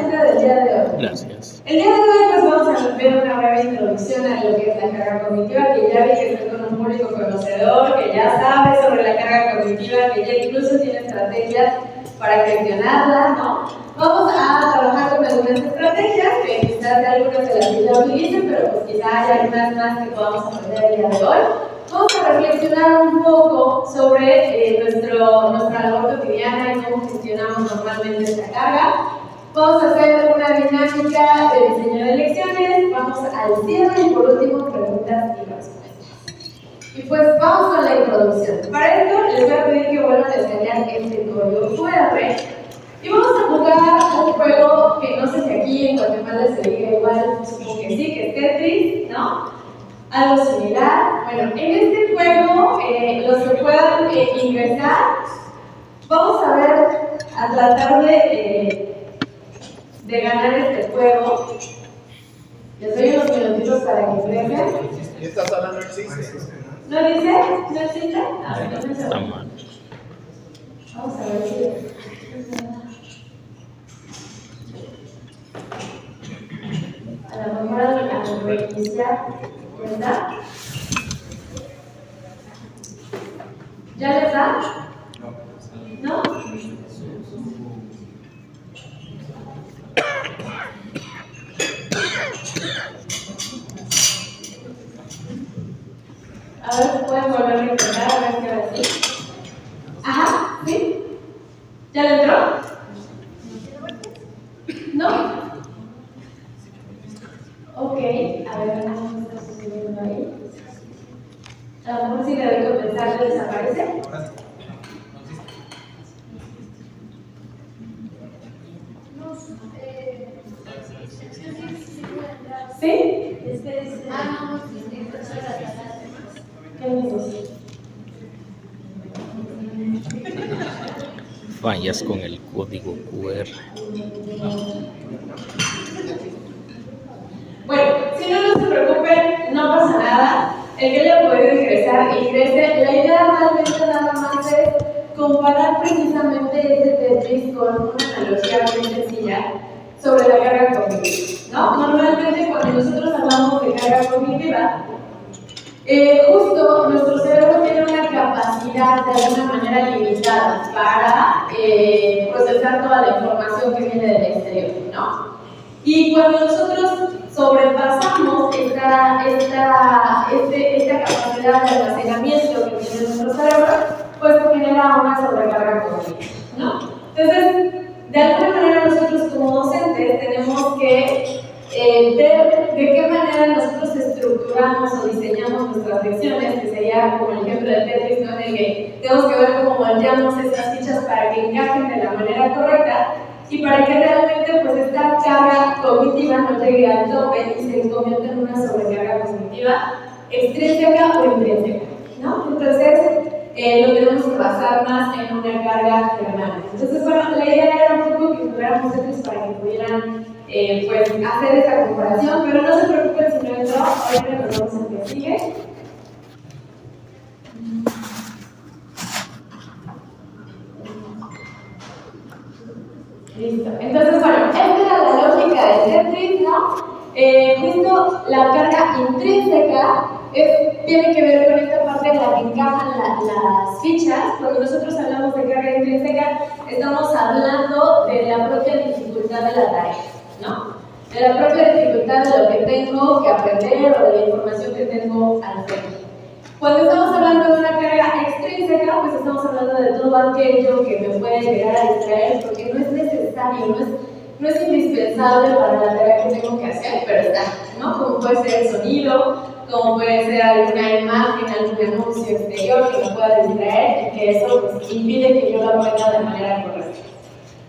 presente del día de hoy. Gracias. El día de hoy pues vamos a ver una breve introducción a lo que es la carga cognitiva, que ya vi que estoy con un público conocedor, que ya sabe sobre la carga cognitiva, que ya incluso tiene estrategias para gestionarla, ¿no? Vamos a trabajar con algunas estrategias que quizás algunas de las que ya utilicen, pero pues quizás haya algunas más que podamos aprender el día de hoy. Vamos a reflexionar un poco sobre nuestra labor cotidiana y cómo gestionamos normalmente esta carga. Vamos a hacer una dinámica de diseño de lecciones, vamos al cierre y por último preguntas y respuestas. Y pues vamos con la introducción. Para esto les voy a pedir que vuelvan a escanear este código QR y vamos a jugar un juego que no sé si aquí en Guatemala se diga igual, supongo que sí, que es Tetris, ¿no? Algo similar. Bueno, en este juego, los que puedan ingresar, vamos a ver, a tratar de ganar este juego. Les doy unos minutitos para que ingresen. Esta sala no existe. ¿No dice? ¿No existe? Ah, entonces Está mal. vamos a ver si... A lo mejor al reiniciar, ¿verdad? ¿Ya les da? ¿No? A ver si pueden volver a intentar, a ver si ahora sí. Ajá, ¿sí? ¿Ya le entró? ¿No? Ok, a ver, algo está sucediendo ahí. A lo mejor si le doy comenzar, ¿le desaparece? ¿Sí? ¿Qué dices? Fallas con el código QR. Bueno, si no, no se preocupen, no pasa nada. El que haya podido ingresar, ingrese. La idea realmente nada más es comparar precisamente este Tetris con una analogía muy sencilla sobre la carga cognitiva, ¿no? Normalmente cuando nosotros hablamos de carga cognitiva, justo nuestro cerebro tiene una capacidad de alguna manera limitada para procesar toda la información que viene del exterior, ¿no? Y cuando nosotros sobrepasamos esta capacidad de almacenamiento que tiene nuestro cerebro, pues genera una sobrecarga cognitiva, ¿no? Entonces, de alguna manera nosotros como docentes tenemos que ver de qué manera nosotros estructuramos o diseñamos nuestras lecciones, que sería como el ejemplo del Tetris, ¿no? En el que tenemos que ver cómo moldeamos estas fichas para que encajen de la manera correcta y para que realmente pues esta carga cognitiva no llegue al tope y se convierta en una sobrecarga cognitiva extrínseca o intrínseca, ¿no? Entonces, lo tenemos que basar más en una carga permanente. Entonces, bueno, la idea era un poco que tuviéramos Tetris para que pudieran pues hacer esta comparación, pero no se preocupen si no entró, ahorita nos vamos a que sigue. Listo. Entonces, bueno, esta era la lógica del Tetris, ¿no? Justo la carga intrínseca tiene que ver con esta parte en la que encajan las fichas. Cuando nosotros hablamos de carga intrínseca, estamos hablando de la propia dificultad de la tarea, ¿no? De la propia dificultad de lo que tengo que aprender o de la información que tengo al frente. Cuando estamos hablando de una carga extrínseca, pues estamos hablando de todo aquello que me puede llegar a distraer, porque no es necesario, no es indispensable para la tarea que tengo que hacer, pero está, ¿no? Como puede ser el sonido, como puede ser alguna imagen, algún anuncio exterior que me pueda distraer y que eso pues, impide que yo lo aprenda de manera correcta.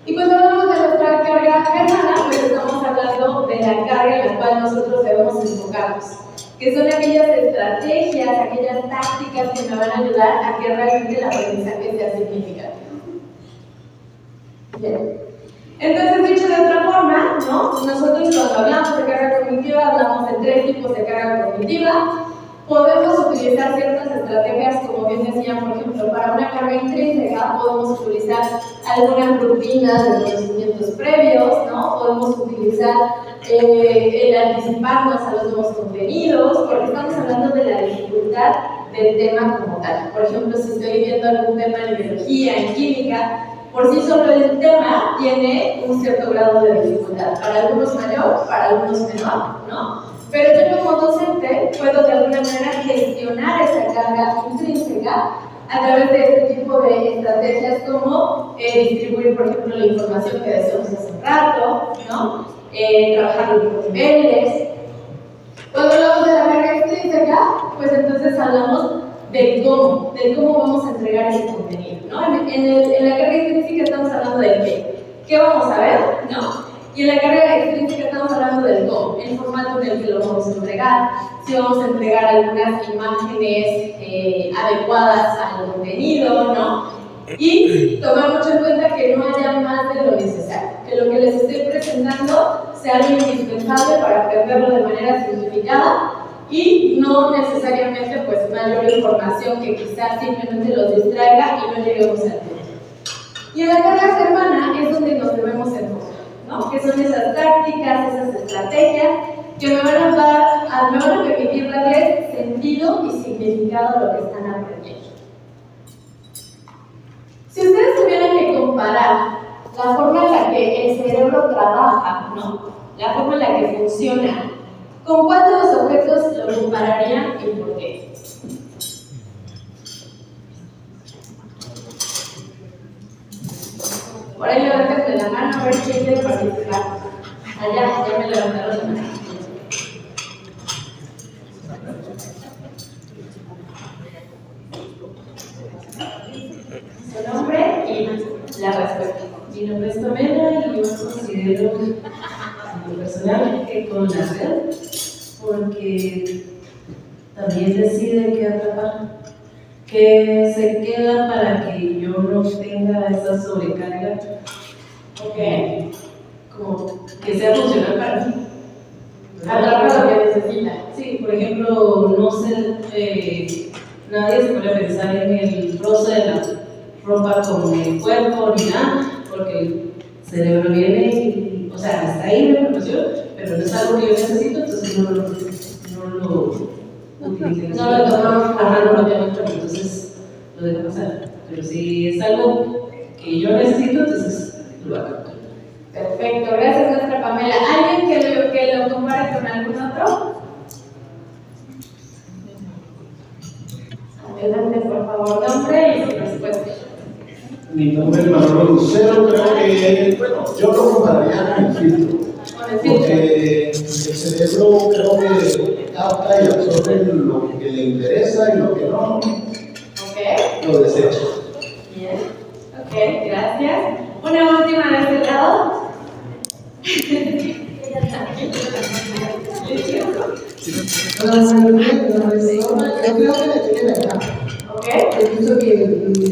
Y cuando hablamos de nuestra carga germana, pues estamos hablando de la carga en la cual nosotros debemos enfocarnos, que son aquellas estrategias, aquellas tácticas que me van a ayudar a que realmente el aprendizaje sea significativo. Bien. Entonces, dicho de otra forma, ¿no? Nosotros cuando hablamos de carga cognitiva, hablamos de 3 tipos de carga cognitiva. Podemos utilizar ciertas estrategias, como bien decía, por ejemplo, para una carga intrínseca podemos utilizar algunas rutinas de conocimientos previos, ¿no? Podemos utilizar el anticiparnos a los nuevos contenidos, porque estamos hablando de la dificultad del tema como tal. Por ejemplo, si estoy viendo algún tema en biología, en química, por sí solo el tema tiene un cierto grado de dificultad. Para algunos mayor, para algunos menor, ¿no? Pero yo como docente puedo de alguna manera gestionar esa carga intrínseca a través de este tipo de estrategias como distribuir, por ejemplo, la información que decíamos hace un rato, ¿no? Trabajar los niveles. Cuando hablamos de la carga extrínseca, pues entonces hablamos de cómo vamos a entregar ese contenido, ¿no? En la carga extrínseca estamos hablando de qué vamos a ver, ¿no? Y en la carga extrínseca estamos hablando del cómo, el formato en el que lo vamos a entregar, si vamos a entregar algunas imágenes adecuadas al contenido, ¿no? Y tomar mucho en cuenta que no haya más de lo necesario, que lo que les estoy presentando sea lo indispensable para aprenderlo de manera simplificada y no necesariamente pues mayor información que quizás simplemente los distraiga y no lleguemos al punto. Y en la carga germana es donde nos debemos enfocar, ¿no? Que son esas tácticas, esas estrategias que me van a permitir darles sentido y significado a lo que están aprendiendo. Si ustedes tuvieran que comparar la forma en la que el cerebro trabaja, ¿no? La forma en la que funciona, ¿con cuál de los objetos lo compararían y por qué? Por ahí levanten la mano a ver quién quiere participar. Allá, ya me levantaron la mano. Su nombre y la respuesta. Mi nombre es Pamela y yo considero en lo personal que con la red, porque también decide qué atrapar, qué se queda para que yo no tenga esa sobrecarga, como que sea funcional para mí. Atrapa lo que necesita. Sí, por ejemplo, no sé, nadie se puede pensar en el roce de la ropa con el cuerpo ni nada, porque el cerebro viene y, o sea, está ahí la información, pero no es algo que yo necesito, entonces no lo utilicé. No lo tomamos para no lo tengo, entonces lo dejo pasar. Pero si es algo que yo necesito, entonces lo hago. Perfecto, gracias nuestra Pamela. ¿Alguien que lo compare con algún otro? Adelante, por favor, nombre y su respuesta. Mi nombre es Manolo Lucero, creo que, bueno, yo lo compararía con el filtro. Porque el cerebro creo que capta y absorbe lo que le interesa y lo que no, lo desecha. Bien, gracias. Una última de este lado. Yo creo que le tiene verdad. Yo pienso que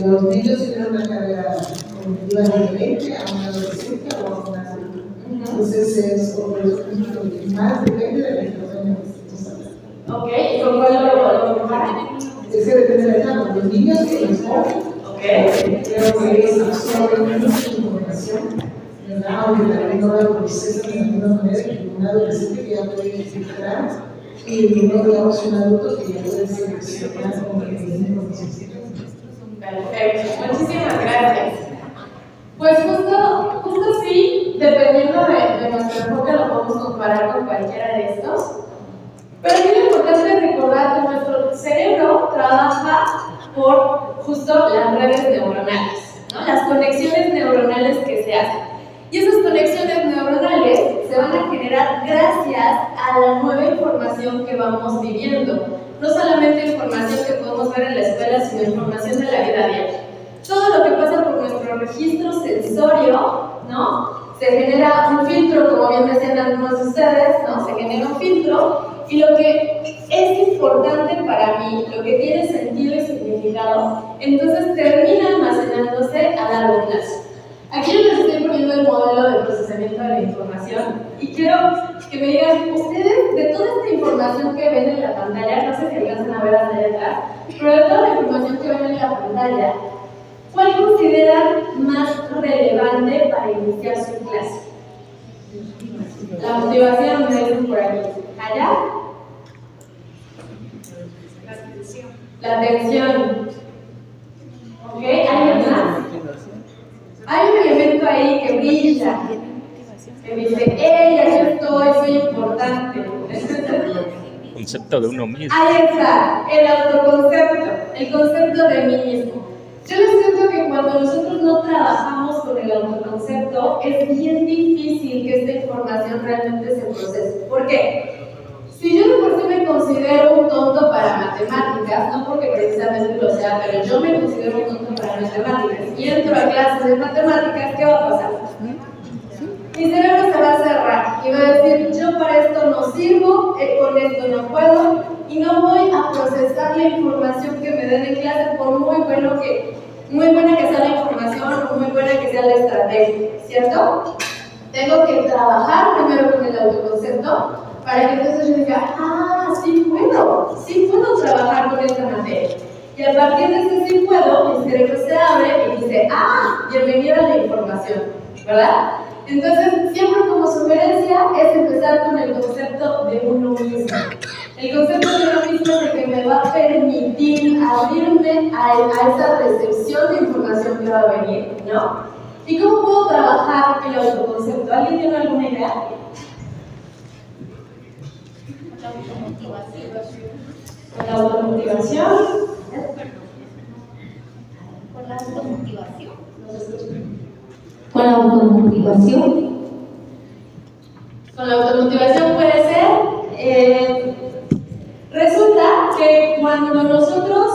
los niños tienen una carga cognitiva diferente a una adolescente o a una adulta. Entonces, es más depende de la información que estamos hablando. ¿Y con cuál lo comparan? Es que depende de la etapa. Los niños que los jóvenes, creo que es absorben mucha información, ¿verdad? Aunque también no la procesan de alguna manera, que un adolescente que ya puede filtrar y no digamos un adulto que ya puede seleccionar como que tiene información. Perfecto, muchísimas gracias. Pues justo sí, dependiendo de nuestro enfoque lo podemos comparar con cualquiera de estos. Pero aquí lo importante es recordar que nuestro cerebro trabaja por justo las redes neuronales, ¿no? Las conexiones neuronales que se hacen. Y esas conexiones neuronales se van a generar gracias a la nueva información que vamos viviendo. No solamente información que podemos ver en la escuela, sino información de la vida diaria. Todo lo que pasa por nuestro registro sensorio, ¿no? Se genera un filtro, como bien decían algunos de ustedes, ¿no? Se genera un filtro y lo que es importante para mí, lo que tiene sentido y significado, entonces termina almacenándose a largo plazo. Aquí yo les estoy poniendo el modelo de procesamiento de la información y quiero que me digan, ustedes, de toda esta información que ven en la pantalla, no sé si alcanzan a ver hasta allá atrás, pero de toda la información que ven en la pantalla, ¿cuál consideran más relevante para iniciar su clase? La motivación me dicen por aquí. Allá. La atención. ¿Ok? ¿Alguien más? Hay un elemento ahí que brilla, que dice, ¡hey, aquí estoy, soy importante! Concepto de uno mismo. Ahí está, el autoconcepto, el concepto de mí mismo. Yo les siento que cuando nosotros no trabajamos con el autoconcepto, es bien difícil que esta información realmente se procese. ¿Por qué? Si yo de por sí me considero un tonto para matemáticas, no porque precisamente lo sea, pero yo me considero un tonto para matemáticas y entro a clases de matemáticas, ¿qué va a pasar? Mi cerebro se va a cerrar y va a decir, yo para esto no sirvo, con esto no puedo y no voy a procesar la información que me den en clase por muy buena que sea la información o muy buena que sea la estrategia, ¿cierto? Tengo que trabajar primero con el autoconcepto para que entonces yo diga, sí puedo trabajar con esta materia. Y a partir de ese sí puedo, mi cerebro se abre y dice, bienvenido a la información, ¿verdad? Entonces, siempre como sugerencia es empezar con el concepto de uno mismo. El concepto de uno mismo es el que me va a permitir abrirme a esa recepción de información que va a venir, ¿no? ¿Y cómo puedo trabajar el autoconcepto? ¿Alguien tiene alguna idea? Con la automotivación. Con la automotivación. Con la automotivación. Con la automotivación puede ser, resulta que cuando nosotros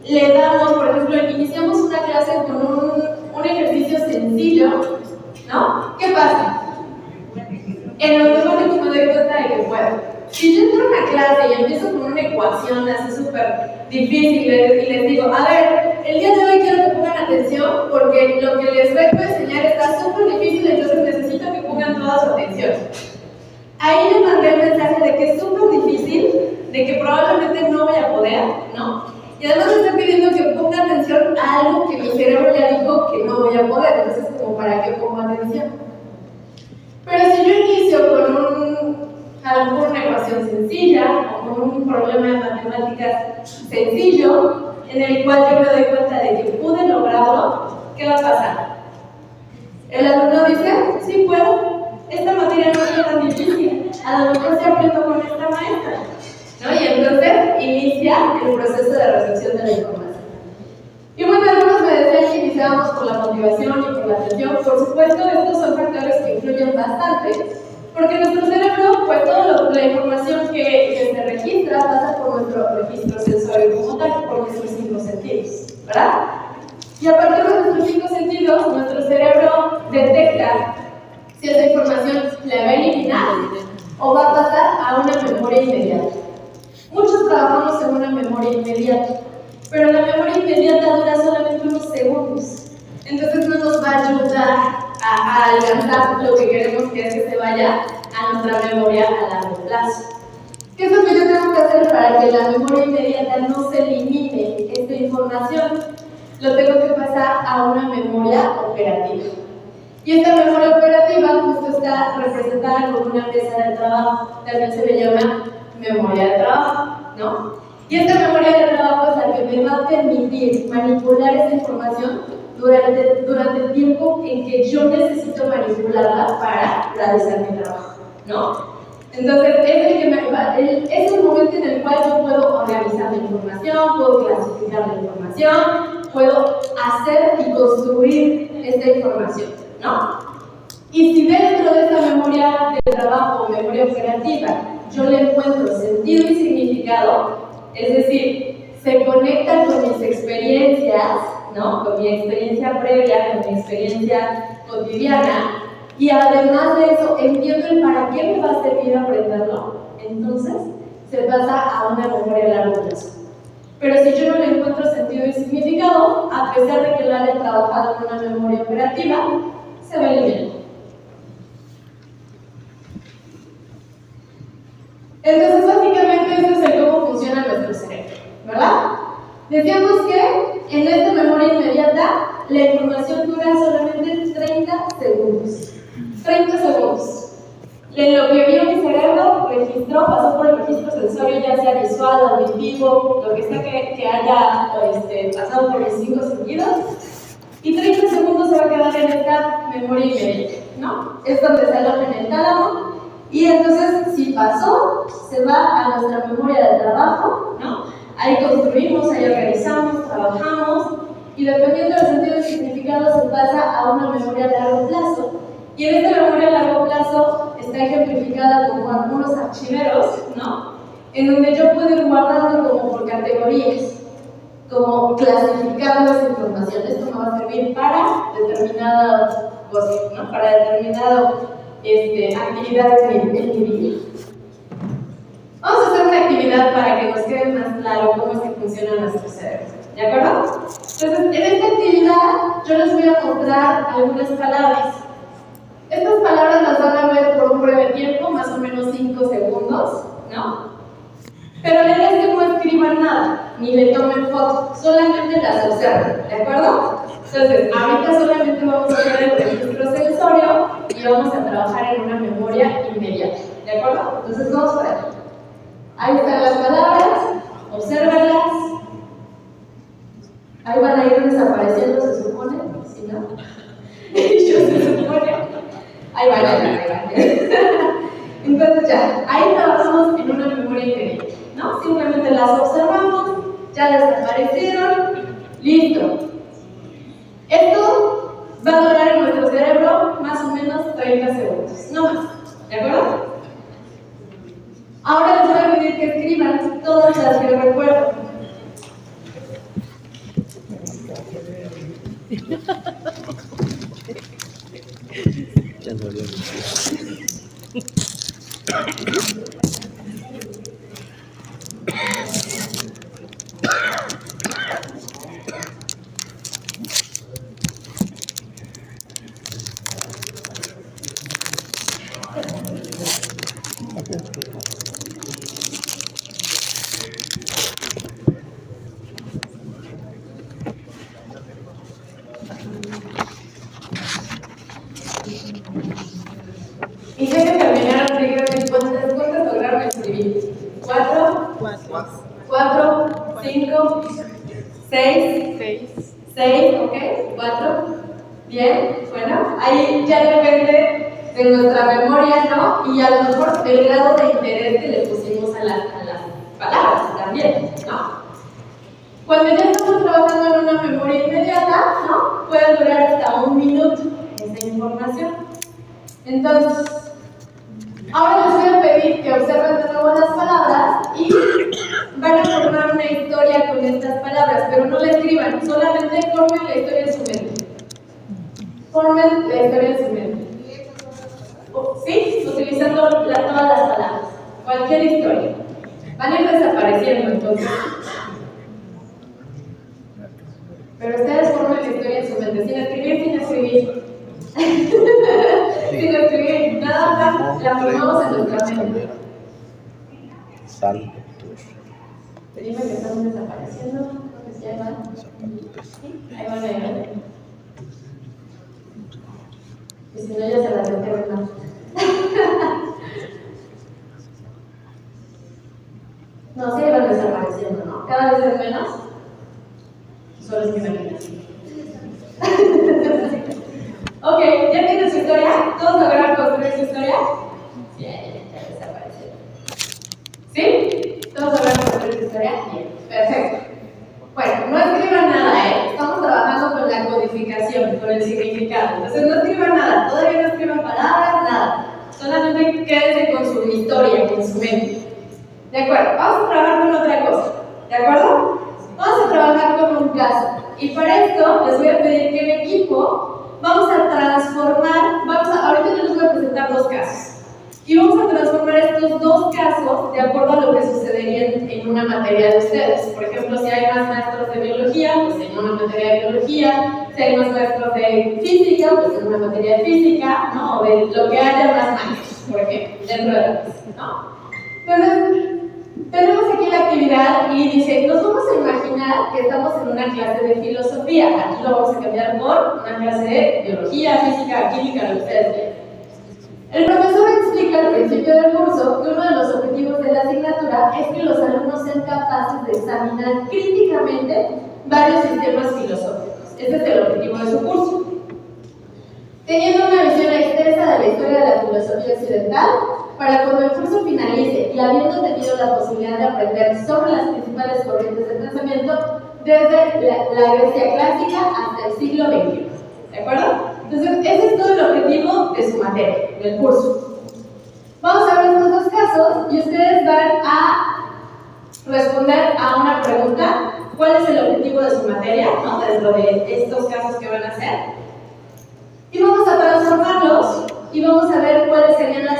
le damos, por ejemplo, iniciamos una clase con un ejercicio sencillo, ¿no? ¿Qué pasa? En automático me doy cuenta de que puedo. Si yo entro a una clase y empiezo con una ecuación así súper difícil y les digo, a ver, el día de hoy quiero que pongan atención porque lo que les vengo a enseñar está súper difícil, entonces necesito que pongan toda su atención. Ahí le mandé el mensaje de que es súper difícil, de que probablemente no voy a poder, ¿no? Y además me estoy pidiendo que ponga atención a algo que mi cerebro ya dijo que no voy a poder, entonces como para que ponga atención. Pero si yo inicio con a lo mejor una ecuación sencilla o con un problema de matemáticas sencillo, en el cual yo me doy cuenta de que pude lograrlo, ¿qué va a pasar? El alumno dice, sí puedo, esta materia no es tan difícil, a lo mejor se aprendo con esta maestra, ¿no? Y entonces inicia el proceso de recepción de la información. Y bueno, algunos me decían que iniciábamos por la motivación y por la atención. Por supuesto, estos son factores que influyen bastante, porque nuestro cerebro, pues toda la información que se registra pasa por nuestro registro sensorio como tal, por nuestros 5 sentidos, ¿verdad? Y a partir de nuestros 5 sentidos, nuestro cerebro detecta si esa información la va a eliminar o va a pasar a una memoria inmediata. Muchos trabajamos en una memoria inmediata, pero la memoria inmediata dura solamente unos segundos. Entonces no nos va a ayudar a alcanzar lo que queremos, que es que se vaya a nuestra memoria a largo plazo. ¿Qué es lo que yo tengo que hacer para que la memoria inmediata no se elimine esta información? Lo tengo que pasar a una memoria operativa. Y esta memoria operativa justo está representada como una mesa de trabajo, también se le llama memoria de trabajo, ¿no? Y esta memoria de trabajo es la que me va a permitir manipular esa información durante el tiempo en que yo necesito manipularla para realizar mi trabajo, ¿no? Entonces, es el momento en el cual yo puedo organizar la información, puedo clasificar la información, puedo hacer y construir esta información, ¿no? Y si dentro de esta memoria de trabajo, memoria operativa, yo le encuentro sentido y significado, es decir, se conecta con mis experiencias, ¿no? Con mi experiencia previa, con mi experiencia cotidiana, y además de eso entiendo el para qué me va a servir aprenderlo, entonces se pasa a una memoria a largo plazo. Pero si yo no le encuentro sentido y significado, a pesar de que lo haya trabajado en una memoria operativa, se va a eliminar. Entonces, básicamente, eso es el cómo funciona nuestro cerebro, ¿verdad? Decíamos que en esta memoria inmediata la información dura solamente 30 segundos. 30 segundos. En lo que vio mi cerebro, registró, pasó por el registro sensorio, ya sea visual, auditivo, lo que sea que haya pasado por mis 5 sentidos, y 30 segundos se va a quedar en esta memoria inmediata, ¿no? Es donde se aloja en el tálamo, y entonces, si pasó, se va a nuestra memoria de trabajo, ¿no? Ahí construimos, ahí organizamos, trabajamos, y dependiendo del sentido y significado se pasa a una memoria a largo plazo. Y en esta memoria a largo plazo está ejemplificada como algunos archiveros, ¿no? En donde yo puedo ir guardando como por categorías, como clasificando esa información. Esto me va a servir para determinada cosa, ¿no? Para determinada actividad en mi vida. Vamos a hacer una actividad para que nos quede más claro cómo es que funciona nuestro cerebro, ¿de acuerdo? Entonces, en esta actividad yo les voy a mostrar algunas palabras. Estas palabras las van a ver por un breve tiempo, más o menos 5 segundos, ¿no? Pero la idea es que no escriban nada, ni le tomen foto, solamente las observen, ¿de acuerdo? Entonces, ahorita solamente vamos a hacer el registro sensorio y vamos a trabajar en una memoria inmediata, ¿de acuerdo? Entonces, vamos por aquí. Ahí están las palabras, obsérvenlas. Ahí van a ir desapareciendo, se supone, si no. Se supone. Ahí van. Entonces ya, ahí trabajamos en una memoria inmediata, ¿no? Simplemente las observamos, ya desaparecieron, listo. Esto va a durar en nuestro cerebro más o menos 30 segundos, no más, ¿de acuerdo? Ahora les voy a pedir que escriban todas las que recuerdo. Ya no había. Y ya que terminaron, díganme cuántas lograron escribir. 4, 5, 6, ok, 4, bien, bueno, ahí ya depende de nuestra memoria, ¿no? Y a lo mejor del grado de interés que le pusimos a las palabras también, ¿no? Cuando ya estamos trabajando en una memoria inmediata, ¿no? Puede durar hasta 1 minuto esa información. Entonces, ahora les voy a pedir que observen de nuevo las palabras y van a formar una historia con estas palabras, pero no la escriban, solamente formen la historia en su mente. Formen la historia en su mente. ¿Sí? Utilizando todas las palabras. Cualquier historia. Van a ir desapareciendo entonces. Pero ustedes formen la historia en su mente, sin escribir. Sin escribir, nada más la formamos en nuestra mente. Sal. Dime que están desapareciendo. Entonces ya van. ¿Sí? Ahí van a ir. Y si no, ya se las entierran. No, sí van desapareciendo, ¿no? Cada vez es menos. Solo es mi imaginación. Ok, ¿ya tienen su historia? ¿Todos lograron construir su historia? Sí, ya desaparecieron. ¿Sí? ¿Todos lograron construir su historia? Bien, perfecto. Bueno, no escriban nada, ¿eh? Estamos trabajando con la codificación, con el significado. Entonces no escriban nada, todavía no escriban palabras, nada. Solamente quédense con su historia, con su mente. ¿De acuerdo? Vamos a trabajar con otra cosa. ¿De acuerdo? Vamos a trabajar con un caso. Y para esto les voy a pedir que en equipo vamos a transformar, ahorita yo les voy a presentar 2 casos. Y vamos a transformar estos 2 casos de acuerdo a lo que sucedería en una materia de ustedes. Por ejemplo, si hay más maestros de biología, pues en una materia de biología. Si hay más maestros de física, pues en una materia de física, ¿no? O de lo que haya más maestros, por ejemplo, dentro de la clase, ¿no? Entonces, tenemos aquí la actividad y dice, nos vamos a imaginar que estamos en una clase de filosofía. Aquí lo vamos a cambiar por una clase de biología, física, química, lo que ustedes quieran. El profesor explica principio del curso que uno de los objetivos de la asignatura es que los alumnos sean capaces de examinar críticamente varios sistemas filosóficos. Ese es el objetivo de su curso. Teniendo una visión extensa de la historia de la filosofía occidental, para cuando el curso finalice y habiendo tenido la posibilidad de aprender sobre las principales corrientes de pensamiento desde la Grecia clásica hasta el siglo XXI. ¿De acuerdo? Entonces, ese es todo el objetivo de su materia, del curso. Vamos a ver estos dos casos y ustedes van a responder a una pregunta. ¿Cuál es el objetivo de su materia, ¿no? Dentro de estos casos que van a hacer? Y vamos a transformarlos y vamos a ver cuáles serían las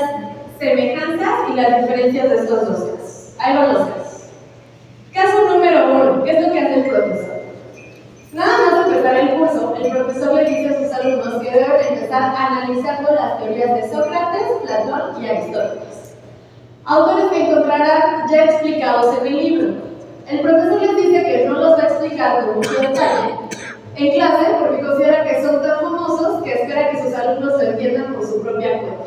semejanzas y las diferencias de estos dos casos. Ahí van los casos. Caso número 1. ¿Qué es lo que hace el profesor? Nada más empezar el curso, el profesor le dice a sus alumnos que deben empezar analizando las teorías de Sócrates, Platón y Aristóteles. Autores que encontrarán ya explicados en el libro. El profesor les dice que no los va a explicar con mucho detalle en clase porque considera que son tan famosos que espera que sus alumnos lo entiendan por su propia cuenta.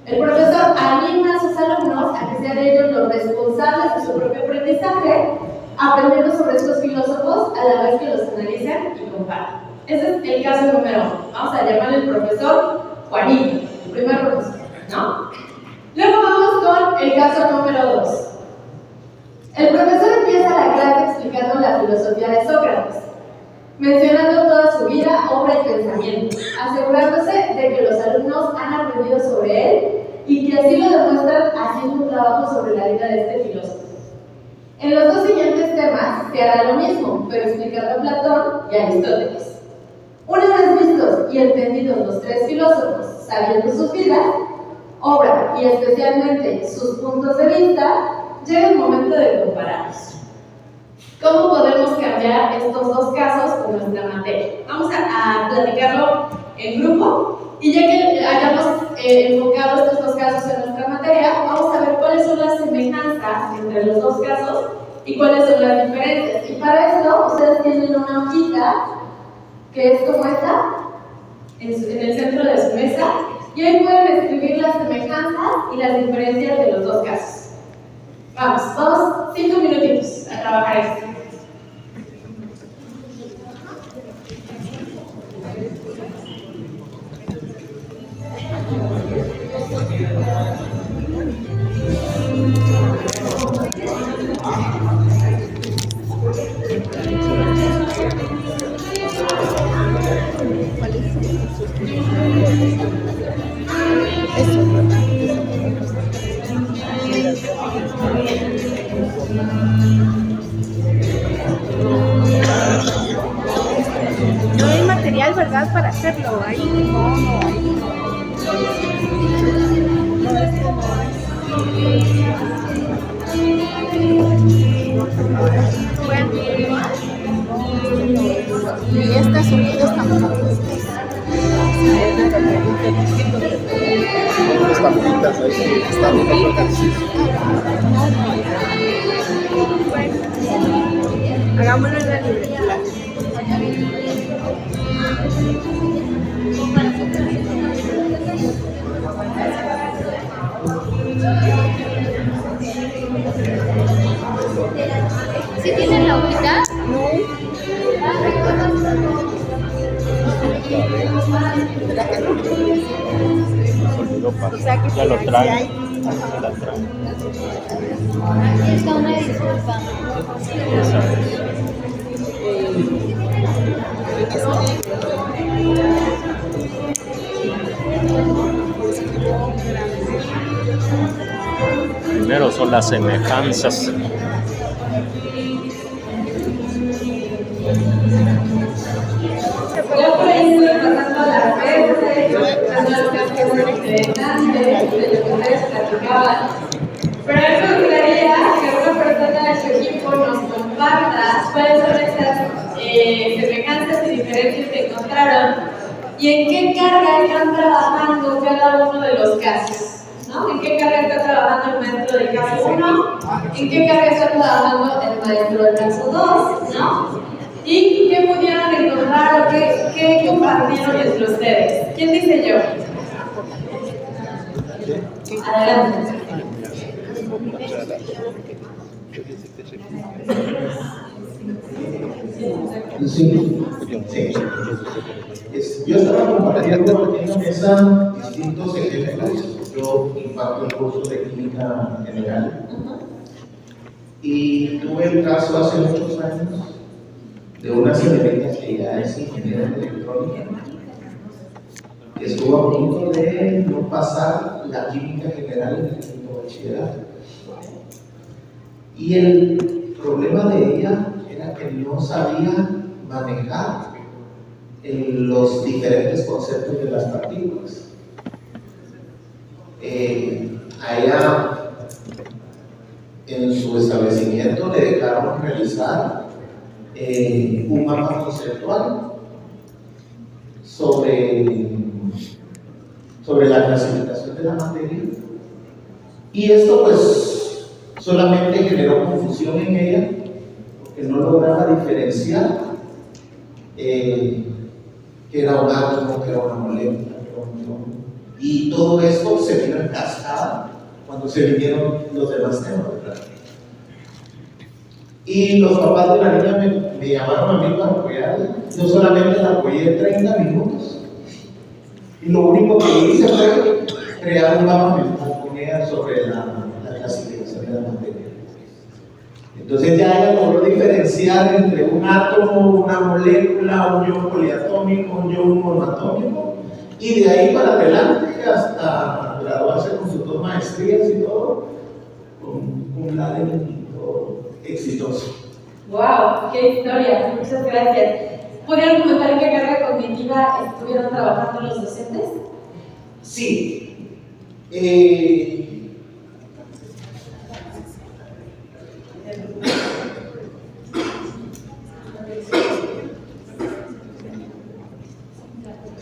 El profesor anima a sus alumnos a que sean ellos los responsables de su propio aprendizaje, aprendiendo sobre estos filósofos a la vez que los analizan y comparan. Ese es el caso número 1. Vamos a llamarle el profesor Juanito, el primer profesor, ¿no? Luego vamos con el caso número 2. El profesor empieza la clase explicando la filosofía de Sócrates, mencionando toda su vida, obra y pensamiento, asegurándose de que los alumnos han aprendido sobre él y que así lo demuestran haciendo un trabajo sobre la vida de este filósofo. En los dos siguientes temas se hará lo mismo, pero explicando a Platón y Aristóteles. Una vez vistos y entendidos los tres filósofos, sabiendo sus vidas, obra y especialmente sus puntos de vista, llega el momento de compararlos. ¿Cómo podemos cambiar estos dos casos con nuestra materia? Vamos a platicarlo en grupo y ya que hayamos enfocado estos dos casos en nuestra materia, vamos a ver cuáles son las semejanzas entre los dos casos y cuáles son las diferencias. Y para esto, ustedes tienen una hojita que es como esta, en el centro de su mesa, y ahí pueden escribir las semejanzas y las diferencias de los dos casos. Vamos 5 minutitos a trabajar esto. No hay material, ¿verdad? Para hacerlo ahí. Y estas unidas tampoco. Están bonitas, están bonitas. Hagámoslo en la libreta. ¿Sí tienen la hojita? O sea que Ya lo sí traen. hay. Aquí está una disculpa. Primero son las semejanzas. Ya por ahí estoy pasando las veces, pasando las que son interesantes, de lo que ustedes platicaban. Pero a mí me gustaría que una persona de su equipo nos comparta cuáles son estas semejanzas y diferencias que encontraron y en qué carga están trabajando cada uno de los casos, ¿no? ¿En qué carga está trabajando el maestro del caso 1? ¿En qué carga está trabajando el maestro del caso 2? ¿No? ¿Y qué pudieron encontrar o qué compartieron entre ustedes? ¿Quién dice yo? Adelante. Sí. Yo estaba compartiendo en la mesa distintos ejemplos. Yo imparto el curso de química general y tuve el caso hace muchos años de una señorita que ya es ingeniera de electrónica, que estuvo a punto de no pasar la química general en el quinto bachillerato. Y el problema de ella era que no sabía manejar los diferentes conceptos de las partículas. A ella, en su establecimiento, le dejaron realizar un mapa conceptual sobre la clasificación de la materia, y esto pues solamente generó confusión en ella porque no lograba diferenciar que era un átomo, que era una molécula, que era un ion. Y todo esto se vino en cascada cuando se vinieron los demás temas, ¿verdad? Y los papás de la niña me llamaron a mí para apoyarla. Yo solamente la apoyé 30 minutos. Y lo único que hice fue crear un mapa mental con ella sobre la clasificación de la materia. Entonces ya ella logró diferenciar entre un átomo, una molécula, un ion poliatómico, un ion monoatómico, y de ahí para adelante hasta graduarse con sus 2 maestrías y todo, con un laberinto exitoso. ¡Wow! ¡Qué historia! Muchas gracias. ¿Podrían comentar en qué carga cognitiva estuvieron trabajando los docentes? Sí.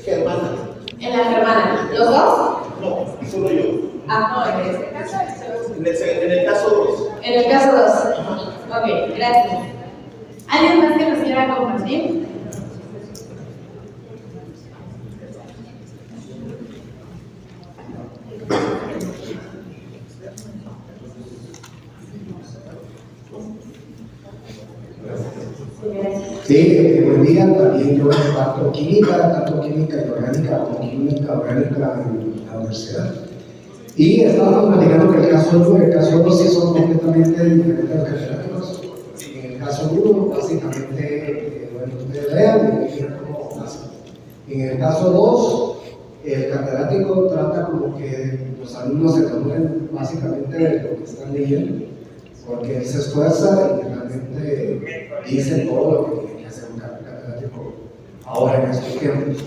Germana. En la germana. ¿Los dos? No, solo yo. Ah, no, en este caso. En el caso 2. En el caso 2. Ok, gracias. ¿Alguien más que nos quiera compartir? Sí, buen día. También yo imparto química, tanto química inorgánica como química orgánica en la universidad. Y estábamos platicando que el caso 1 y el caso 2 sí son completamente diferentes los catedráticos. En el caso 1, básicamente, bueno, ustedes vean y vean cómo pasa. En el caso 2, el catedrático trata como que los alumnos se enamoren básicamente de lo que están leyendo, porque él se esfuerza y realmente dice todo lo que tiene que hacer un catedrático ahora en estos tiempos.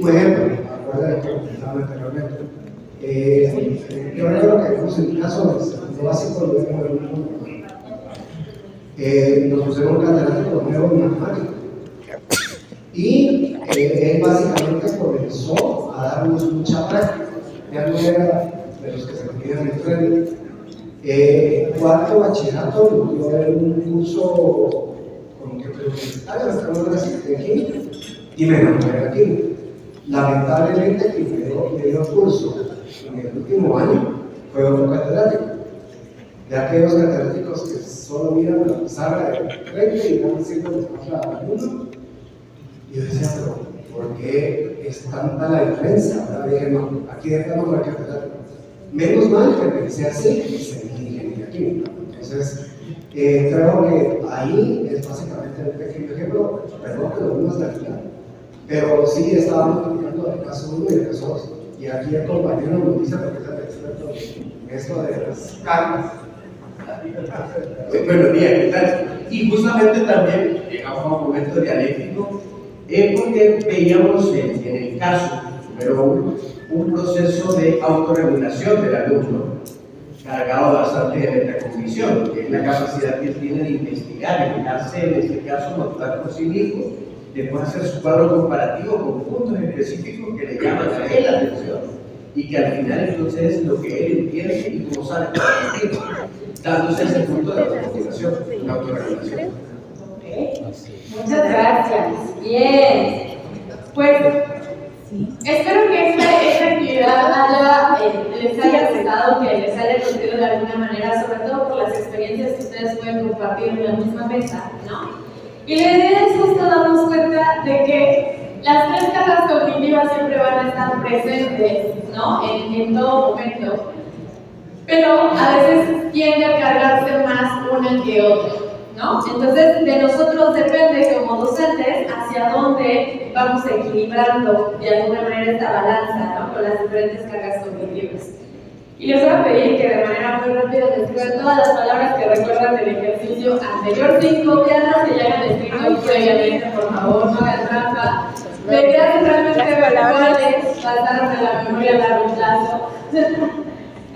Un ejemplo, acuérdense de lo que comentaba anteriormente. Yo creo que vemos el caso del segundo básico, luego del último. Nos pusieron un catedrático nuevo en matemática. Y él básicamente comenzó a darnos mucha práctica. Ya no era de los que se ponían en frente. Cuarto bachillerato nos dio un curso como que preuniversitario, estamos de química, y me enamoré de la química. Lamentablemente, quien me dio curso en el último año fue otro catedrático. De aquellos catedráticos que solo miran la pizarra de frente y van haciendo la luna. Y yo decía, pero ¿por qué es tanta la diferencia? Ahora dije, no, aquí dejamos la catedrática. Menos mal que pensé así y seguí ingeniería química. Entonces, creo que ahí es básicamente un pequeño ejemplo, perdón que lo vimos de final, pero sí estábamos platicando del caso 1 y del caso 2. Y aquí el compañero nos dice, porque es el experto en esto de las cargas. Buenos días, ¿qué tal? Y justamente también llegamos a un momento dialéctico, porque veíamos en el caso número 1 un proceso de autorregulación del alumno, cargado bastante de metacognición, que es la capacidad que él tiene de investigar, de fijarse, en este caso, notar por sí mismo, después hacer su cuadro comparativo con puntos específicos que le llaman a él la atención, y que al final entonces es lo que él entiende y cómo sabe compartir, dándose ese punto de autorregulación, la autorregulación. Muchas gracias. Bien. Pues espero que esta actividad les haya resultado que les haya nutrido de alguna manera, sobre todo por las experiencias que ustedes pueden compartir en la misma mesa, ¿no? Y la idea es justo darnos cuenta de que las tres capas cognitivas siempre van a estar presentes, ¿no? En todo momento, pero a veces tiende a cargarse más una que otra, ¿no? Entonces, de nosotros depende como docentes hacia dónde vamos equilibrando de alguna manera esta balanza, ¿no? Con las diferentes cargas cognitivas. Y les voy a pedir que de manera muy rápida describan todas las palabras que recuerdan del ejercicio anterior, 5 piadas que ya hayan escrito previamente, por favor, no hagan trampa. Me quedan realmente cuáles pasaron a la memoria a largo plazo.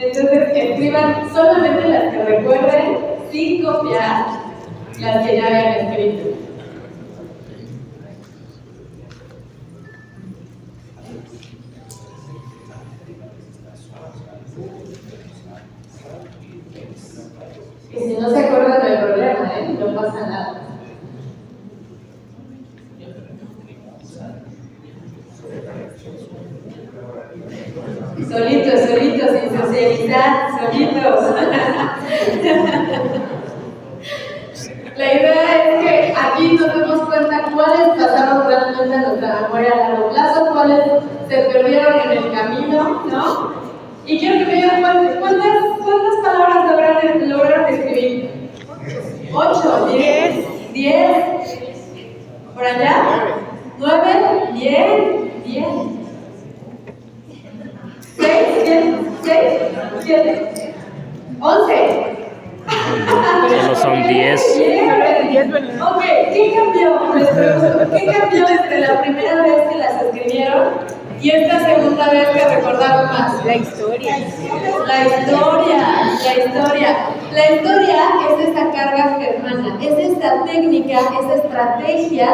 Entonces, escriban solamente las que recuerden, sin copiar las que ya habían escrito. Y si no se acuerdan, no hay problema, no pasa nada. Solitos, sin socializar, solitos. La idea es que aquí nos demos cuenta cuáles pasaron realmente a nuestra memoria a largo plazo, cuáles se perdieron en el camino, ¿no? Y quiero que me digan cuántas palabras lograron escribir. 8, 10, por allá, 9, 10. 6, 11. Solo son 10. Ok, ¿qué cambió? Les pregunto, ¿qué cambió desde la primera vez que las escribieron y esta segunda vez que recordaron más? La historia. La historia es esta carga germana, es esta técnica, esta estrategia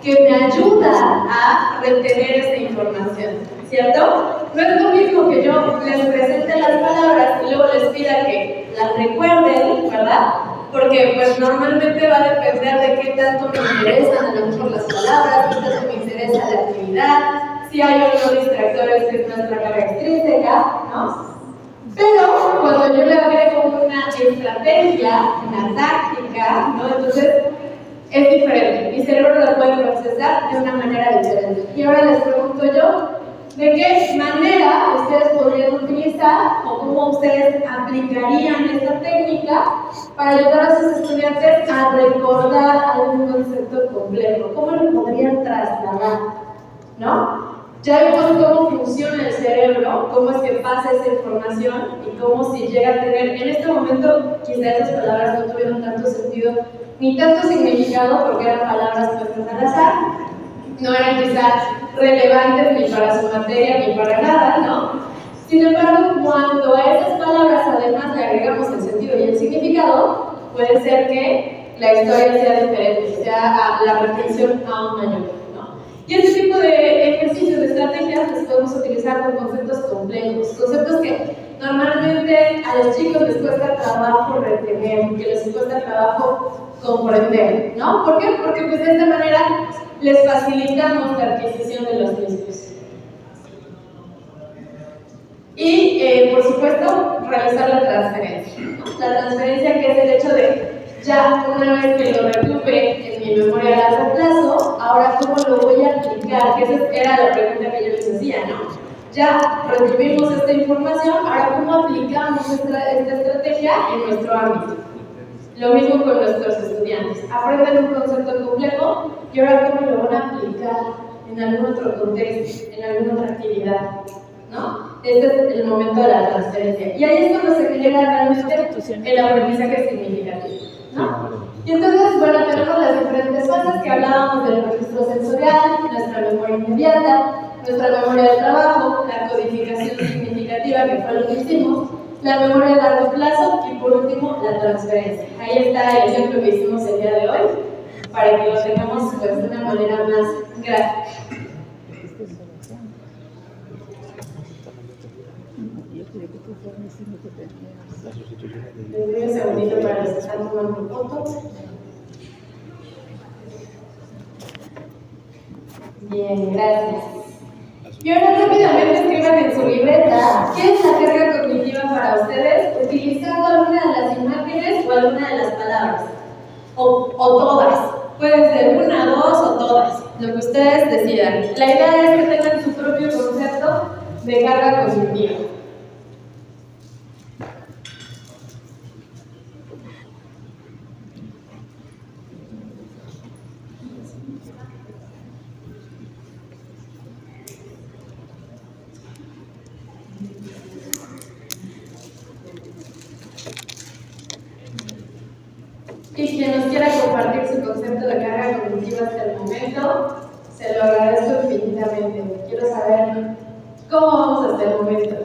que me ayuda a retener esta información, ¿cierto? No es lo mismo que yo les presente las palabras y luego les pida que las recuerden, ¿verdad? Porque pues normalmente va a depender de qué tanto me interesan a lo mejor las palabras, qué tanto me interesa la actividad, si hay otros distractores que es nuestra carga extrínseca, ¿no? Pero cuando yo le agrego una estrategia, una táctica, ¿no? Entonces es diferente. Mi cerebro lo puede procesar de una manera diferente. Y ahora les pregunto yo, ¿de qué manera ustedes podrían utilizar o cómo ustedes aplicarían esta técnica para ayudar a sus estudiantes a recordar algún concepto complejo? ¿Cómo lo podrían trasladar? ¿No? Ya vimos cómo funciona el cerebro, cómo es que pasa esa información y cómo si llega a tener, en este momento quizás esas palabras no tuvieron tanto sentido ni tanto significado porque eran palabras puestas al azar, no eran quizás relevantes ni para su materia ni para nada, ¿no? Sin embargo, cuando a esas palabras además le agregamos el sentido y el significado, puede ser que la historia sea diferente, sea la reflexión aún mayor. Y este tipo de ejercicios, de estrategias, los podemos utilizar con conceptos complejos, conceptos que normalmente a los chicos les cuesta trabajo retener, que les cuesta trabajo comprender, ¿no? ¿Por qué? Porque pues de esta manera les facilitamos la adquisición de los mismos. Y, por supuesto, realizar la transferencia, ¿no? La transferencia que es el hecho de ya una vez que lo retuve en mi memoria a largo plazo, ahora cómo lo voy a aplicar, que esa era la pregunta que yo les hacía, ¿no? Ya retuvimos esta información, ahora cómo aplicamos esta estrategia en nuestro ámbito. Lo mismo con nuestros estudiantes. Aprenden un concepto complejo y ahora cómo lo van a aplicar en algún otro contexto, en alguna otra actividad, ¿no? Este es el momento de la transferencia. Y ahí es cuando se genera realmente el aprendizaje significativo, ¿no? Y entonces, bueno, tenemos las diferentes fases que hablábamos del registro sensorial, nuestra memoria inmediata, nuestra memoria de trabajo, la codificación significativa, que fue lo que hicimos, la memoria a largo plazo y por último, la transferencia. Ahí está el ejemplo que hicimos el día de hoy, para que lo tengamos pues, de una manera más gráfica. Les doy un segundito para los que están tomando fotos. Bien, gracias. Y ahora rápidamente escriban en su libreta qué es la carga cognitiva o todas. Pueden ser una, dos o todas, lo que ustedes decidan. La idea es que tengan su propio concepto de carga cognitiva. Y quien nos quiera compartir su concepto de carga cognitiva hasta el momento, se lo agradezco infinitamente. Quiero saber cómo vamos hasta el momento.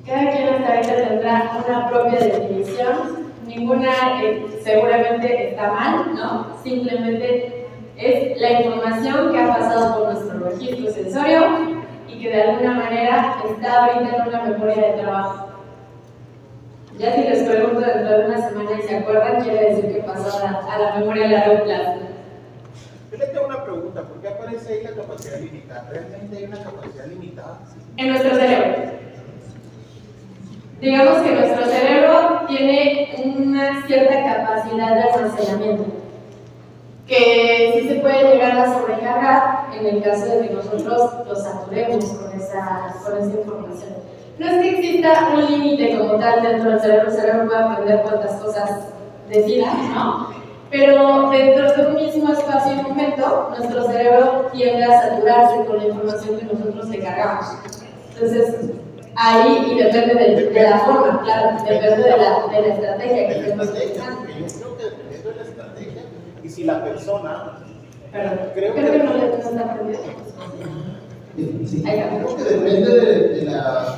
Cada quien hasta ahorita tendrá una propia definición. Ninguna seguramente está mal, ¿no? Simplemente es la información que ha pasado por nuestro registro sensorio y que de alguna manera está ahorita en una memoria de trabajo. Ya si les pregunto dentro de una semana y se acuerdan, quiere decir que pasó a la memoria a largo plazo. Yo le tengo una pregunta, ¿por qué aparece ahí la capacidad limitada? ¿Realmente hay una capacidad limitada? En nuestro cerebro. Digamos que nuestro cerebro tiene una cierta capacidad de almacenamiento, que sí se puede llegar a sobrecargar en el caso de que nosotros lo saturemos con esa información. No es que exista un límite como tal dentro del cerebro, el cerebro puede aprender cuantas cosas decida, ¿no? Pero dentro de un mismo espacio y momento, nuestro cerebro tiende a saturarse con la información que nosotros le cargamos. Entonces, ahí, y depende de la forma, claro, depende de la estrategia que estemos utilizando. Yo creo que dependiendo de la estrategia, y si la persona... Perdón, creo que no le está aprendiendo. Sí, creo que depende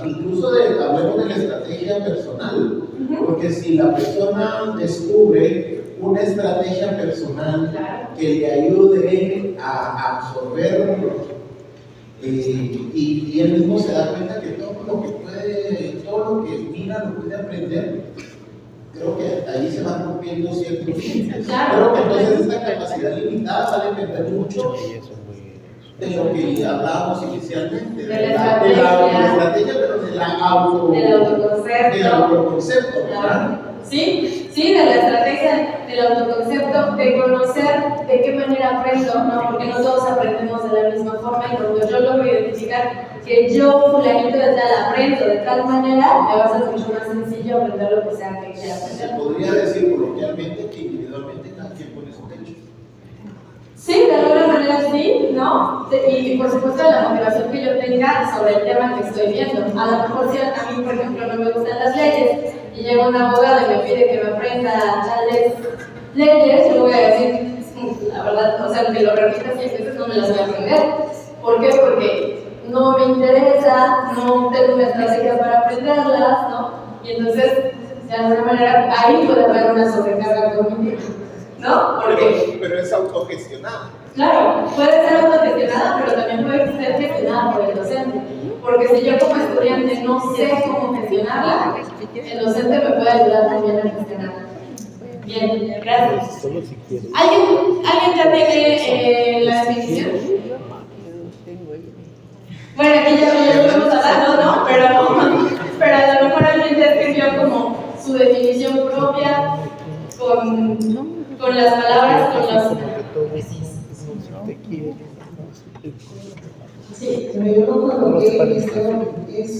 incluso hablemos de la estrategia personal, porque si la persona descubre una estrategia personal que le ayude a absorber y él mismo se da cuenta que todo lo que mira lo puede aprender, creo que ahí se van rompiendo ciertos límites. Creo que entonces esta capacidad limitada va a depender mucho de lo que hablábamos inicialmente, de la estrategia, pero del autoconcepto, ¿verdad? Sí, de la estrategia, del autoconcepto, de conocer de qué manera aprendo, ¿no? Porque no todos aprendemos de la misma forma y cuando yo logro identificar que yo, fulanito de tal, aprendo de tal manera, me va a ser mucho más sencillo aprender lo que sea que quiera aprender. Se podría decir coloquialmente que individualmente cada quien pone su techo. Sí, de alguna manera sí, ¿no? Y por supuesto la motivación que yo tenga sobre el tema que estoy viendo. A lo mejor si a mí, por ejemplo, no me gustan las leyes y llega un abogado y me pide que me aprenda tales leyes, yo le voy a decir, la verdad, o sea, que lo repita 100 veces no me las voy a aprender. ¿Por qué? Porque no me interesa, no tengo una estrategia para aprenderlas, ¿no? Y entonces, de alguna manera, ahí puede haber una sobrecarga cognitiva. ¿No? Pero es autogestionada. Claro, puede ser autogestionada, pero también puede ser gestionada por el docente. Porque si yo como estudiante no sé cómo gestionarla, el docente me puede ayudar también a gestionarla. Bien, gracias. ¿Alguien ya tiene la definición? Bueno, aquí ya lo estamos hablando, ¿no? Pero a lo mejor alguien ya escribió como su definición propia con las palabras, con los... Sí, pero yo no coloqué es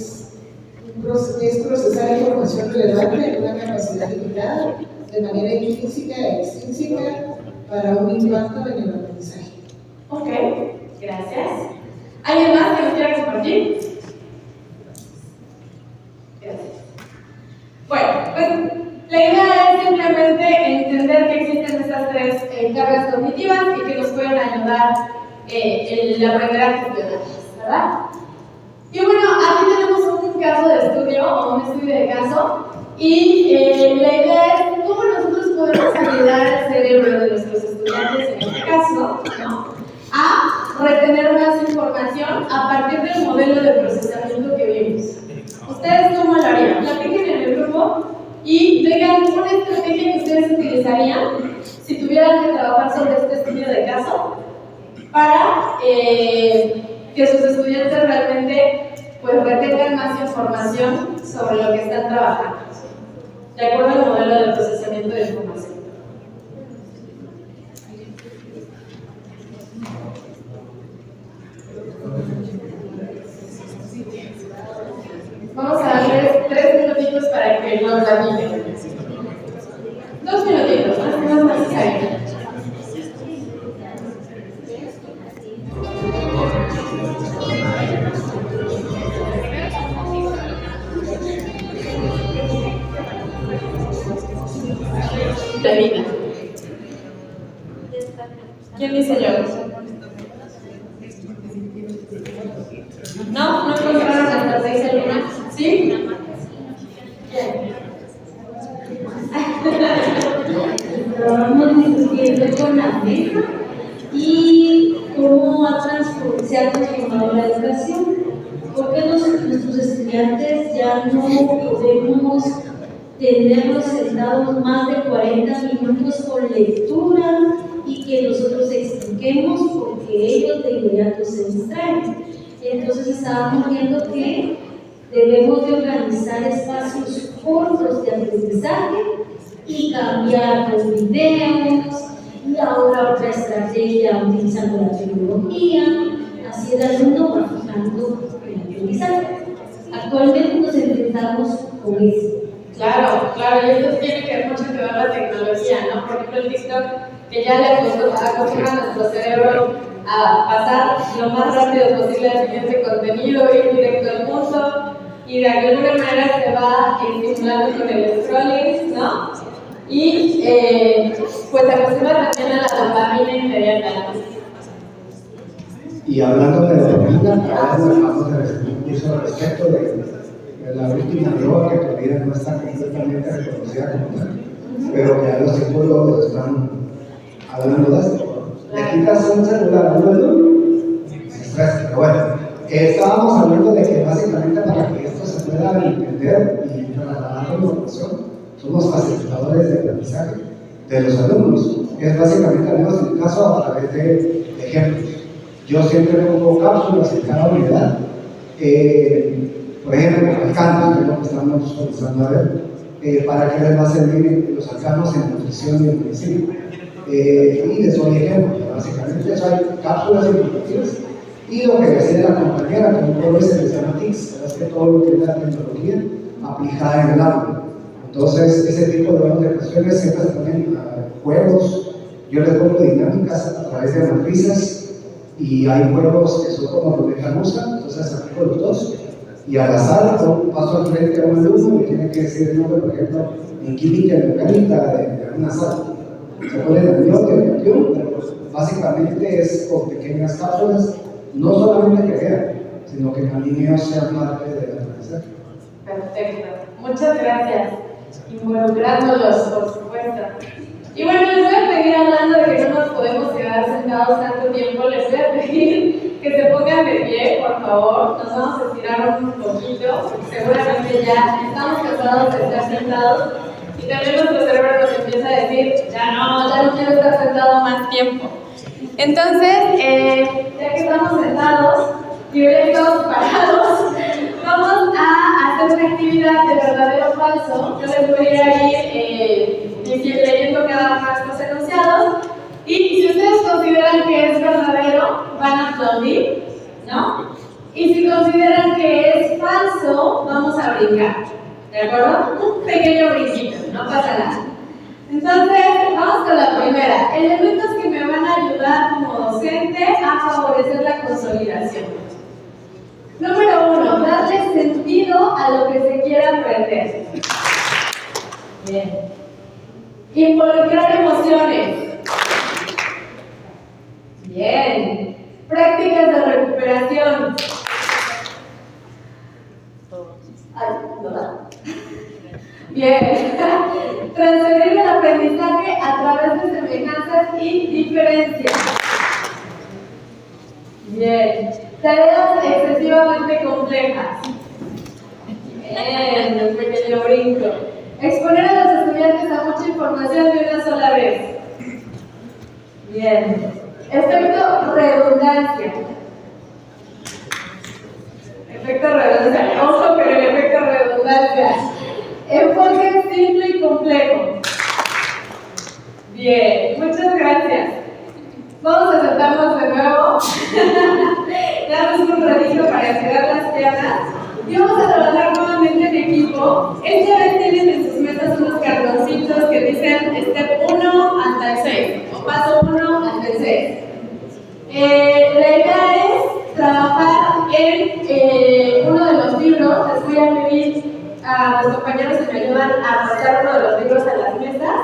procesar información relevante en una capacidad limitada de manera intrínseca e extrínseca para un impacto en el aprendizaje. Ok, gracias. ¿Alguien más que nos quiera compartir? Gracias. Bueno, pues la idea es simplemente entender que existen estas tres cargas cognitivas y que nos pueden ayudar el aprender a gestionarlas, ¿verdad? Y bueno, aquí tenemos un caso de estudio o un estudio de caso y la idea es cómo nosotros podemos ayudar al cerebro de nuestros estudiantes, en este caso, ¿no?, a retener más información a partir del modelo de procesamiento que vimos. ¿Ustedes cómo lo harían? Platiquen en el grupo y digan una estrategia que ustedes utilizarían si tuvieran que trabajar sobre este estudio de caso para que sus estudiantes realmente pues retengan más información sobre lo que están trabajando, de acuerdo al modelo de procesamiento de información. Vamos a darles 3 minutitos para que lo platiquen. 2 minutitos, no es necesario. ¿Quién dice yo? ¿No? ¿No encontraron la estrategia alguna? ¿Sí? Estábamos discutiendo con la mesa y cómo se ha transformado la educación. Porque nuestros estudiantes ya no podemos tenerlos sentados más de 40 minutos con lectura y que nosotros expliquemos porque ellos de inmediato se distraen. Entonces estábamos viendo que debemos de organizar espacios cortos de aprendizaje y cambiar los videos, y ahora otra estrategia utilizando la tecnología, así el alumno va fijando el aprendizaje. Actualmente nos enfrentamos con eso. Claro, y esto tiene que ver mucho que ver la tecnología, ¿no? Por ejemplo, el TikTok, que ya le acostumbra a nuestro cerebro a pasar lo más rápido posible al siguiente contenido, ir directo al punto, y de alguna manera se va estimulando con el scrolling, ¿no? Y pues acostumbra también a la dopamina inmediata. Y hablando de dopamina, acabamos de recibir un curso al respecto de la última droga que todavía no está completamente reconocida como tal, pero ya los psicólogos están hablando de esto. Le quitas un celular a un alumno, se estresa, pero bueno, estábamos hablando de que básicamente para que esto se pueda entender y trasladar la información, somos facilitadores de aprendizaje de los alumnos. Es básicamente, al menos en el caso, a través de ejemplos. Yo siempre pongo cápsulas en cada unidad. Por ejemplo, alcanos, que es lo que estamos comenzando a ver, para qué les va a servir los alcanos en nutrición y en medicina. Y les doy ejemplos, básicamente eso hay cápsulas informativas. Y lo que decía la compañera, como todo se les llama TICS, es que todo lo que es la tecnología aplicada en el aula. Entonces, ese tipo de cuestiones siempre se ponen juegos. Yo les pongo dinámicas a través de matrices y hay juegos que son como ruleta rusa, entonces aplico los dos. Y al azar, paso al frente a un alumno y tiene que decir el nombre, por ejemplo, en química y mecánica de una sala. Se pone el avión, pero básicamente es con pequeñas cápsulas, no solamente que vean, sino que también ellos sean parte de la aprendizaje. Perfecto, muchas gracias. Involucrándolos, por supuesto. Y bueno, les voy a pedir, hablando de que no nos podemos quedar sentados tanto tiempo, les voy a pedir que se pongan de pie, por favor. Nos vamos a estirar un poquito, seguramente ya estamos cansados de estar sentados. Y también nuestro cerebro nos empieza a decir, ya no quiero estar sentado más tiempo. Entonces, ya que estamos sentados y hoy estamos parados, vamos a hacer una actividad de verdadero o falso. Yo les voy a ir leyendo cada uno de estos enunciados. Y si ustedes consideran que es verdadero, van a aplaudir, ¿no? Y si consideran que es falso, vamos a brincar. ¿De acuerdo? Un pequeño brinquito, no pasa nada. Entonces, vamos con la primera. Elementos que me van a ayudar como docente a favorecer la consolidación. Número 1, darle sentido a lo que se quiera aprender. Bien. Involucrar emociones. Bien. Prácticas de recuperación. Ay, no da. Bien. Transferir el aprendizaje a través de semejanzas y diferencias. Bien. Tareas excesivamente complejas. Bien, un pequeño brinco. Exponer a los estudiantes a mucha información de una sola vez. Bien. Efecto redundancia. Efecto redundancia. Ojo con el efecto redundancia. Enfoque simple y complejo. Bien, muchas gracias. Vamos a sentarnos de nuevo. Damos un ratito para estirar las piernas. Y vamos a trabajar nuevamente en equipo. Esta vez tienen en sus mesas unos cartoncitos que dicen Step 1 hasta el 6. O paso 1 hasta el 6. La idea es trabajar en uno de los libros. Les voy a pedir a los compañeros que me ayudan a pasar uno de los libros a las mesas.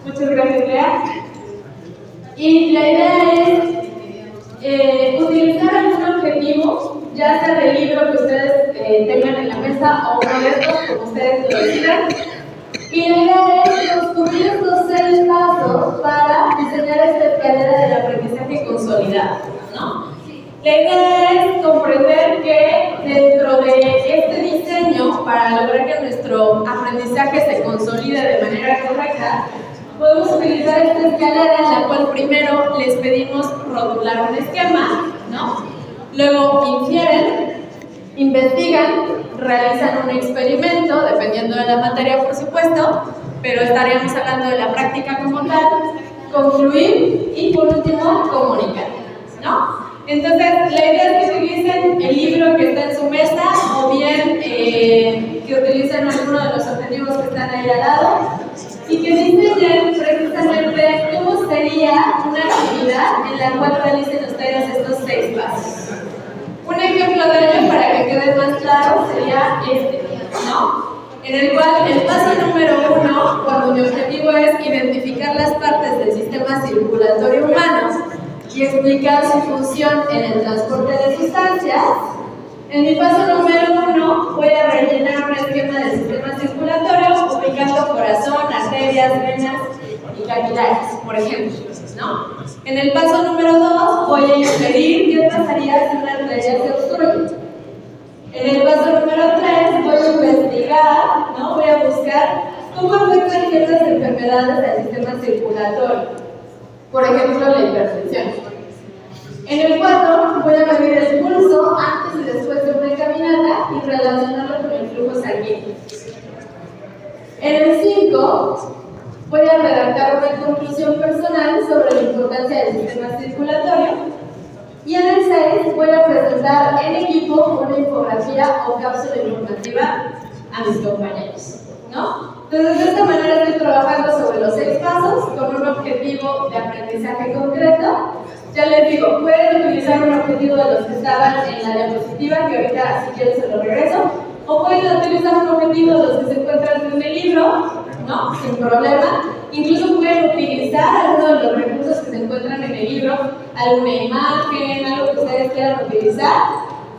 Muchas gracias, Lea. Y la idea es utilizar algún objetivo, ya sea del libro que ustedes tengan en la mesa o uno de estos, como ustedes lo decidan. Y la idea es construir estos 6 pasos para diseñar esta escalera del aprendizaje consolidado, ¿no? La idea es comprender que dentro de este diseño, para lograr que nuestro aprendizaje se consolide de manera correcta, podemos utilizar esta escalera en la cual primero les pedimos rotular un esquema, ¿no? Luego infieren, investigan, realizan un experimento, dependiendo de la materia por supuesto, pero estaríamos hablando de la práctica como tal, concluir y por último comunicar, ¿no? Entonces, la idea es que utilicen el libro que está en su mesa o bien que utilicen alguno de los objetivos que están ahí al lado y que diseñen precisamente cómo sería una actividad en la cual realicen ustedes estos 6 pasos. Un ejemplo de ello, para que quede más claro, sería este, ¿no? En el cual el paso número 1, cuando mi objetivo es identificar las partes del sistema circulatorio humano y explicar su función en el transporte de sustancias, en mi paso número 1 voy a rellenar un esquema del sistema circulatorio ubicando corazón, arterias, venas y capilares, por ejemplo, ¿no? En el paso número 2 voy a inferir qué pasaría si una arteria se obstruye. En el paso número 3 voy a investigar, ¿no? Voy a buscar cómo afectan ciertas enfermedades al sistema circulatorio. Por ejemplo, la hipertensión. En el 4 voy a medir el pulso antes y después de una caminata y relacionarlo con el flujo sanguíneo. En el 5 voy a redactar una conclusión personal sobre la importancia del sistema circulatorio. Y en el 6 voy a presentar en equipo una infografía o cápsula informativa a mis compañeros, ¿no? Entonces, de esta manera estoy trabajando sobre los 6 pasos con un objetivo de aprendizaje concreto. Ya les digo, pueden utilizar un objetivo de los que estaban en la diapositiva, que ahorita si quieren se lo regreso, o pueden utilizar un objetivo de los que se encuentran en el libro, ¿no? Sin problema. Incluso pueden utilizar alguno de los recursos que se encuentran en el libro, alguna imagen, algo que ustedes quieran utilizar,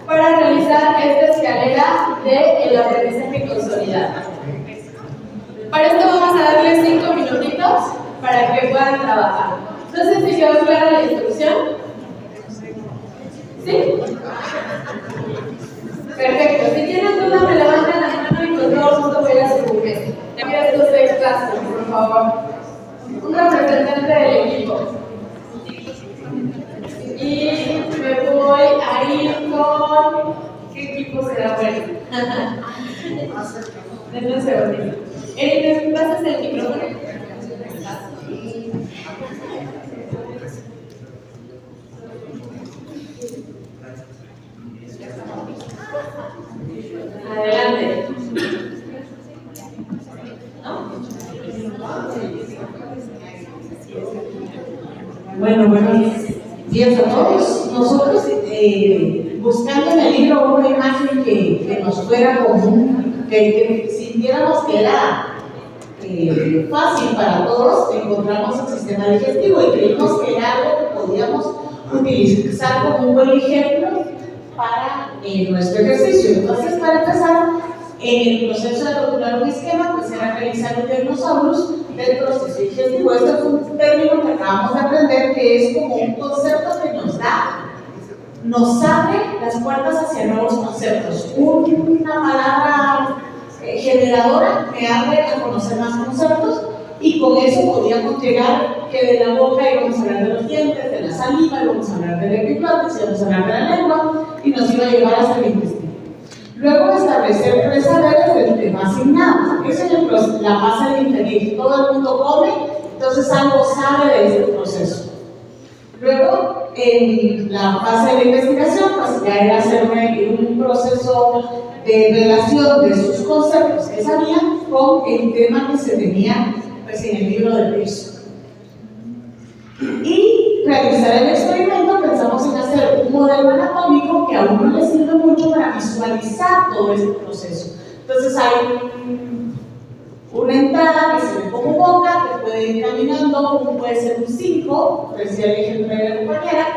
para realizar esta escalera del aprendizaje consolidado. Para esto vamos a darles 5 minutitos para que puedan trabajar. No sé si quedó clara la instrucción. ¿Sí? Perfecto. Si tienen duda me levantan la mano y con todo gusto voy a su mesa. Mira estos 6 pasos, por favor. Un representante del equipo. Y me voy a ir con... ¿Qué equipo será bueno? Denme un segundito. Eric, ¿me pasas el micrófono? Adelante. Bueno, buenos días a todos. Nosotros, buscando en el libro una imagen que nos fuera común, que sintiéramos que era fácil para todos, encontramos el sistema digestivo y creímos que era algo que podíamos utilizar como un buen ejemplo para nuestro ejercicio. Entonces, para empezar, en el proceso de rotular un esquema, pues era realizar un diagnóstico del proceso digestivo. Este es un término que acabamos de aprender, que es como un concepto que nos abre las puertas hacia nuevos conceptos. Una palabra generadora que abre a conocer más conceptos, y con eso podíamos llegar que de la boca íbamos a hablar de los dientes, de la saliva, íbamos a hablar del epiglotis, íbamos a hablar de la lengua, y nos iba a llevar hasta el intestino. Luego, establecer 3 saberes del tema asignado. Esa es la fase de ingerir. Todo el mundo come, entonces algo sabe de ese proceso. Luego, en la fase de investigación, pues ya era hacerme un proceso de relación de sus conceptos que sabían con el tema que se tenía pues, en el libro del texto. Y realizar el experimento, pensamos en hacer un modelo anatómico que a uno le sirve mucho para visualizar todo este proceso. Entonces hay una entrada que se ve como boca, que puede ir caminando, puede ser un 5, decía el ejemplo de la compañera,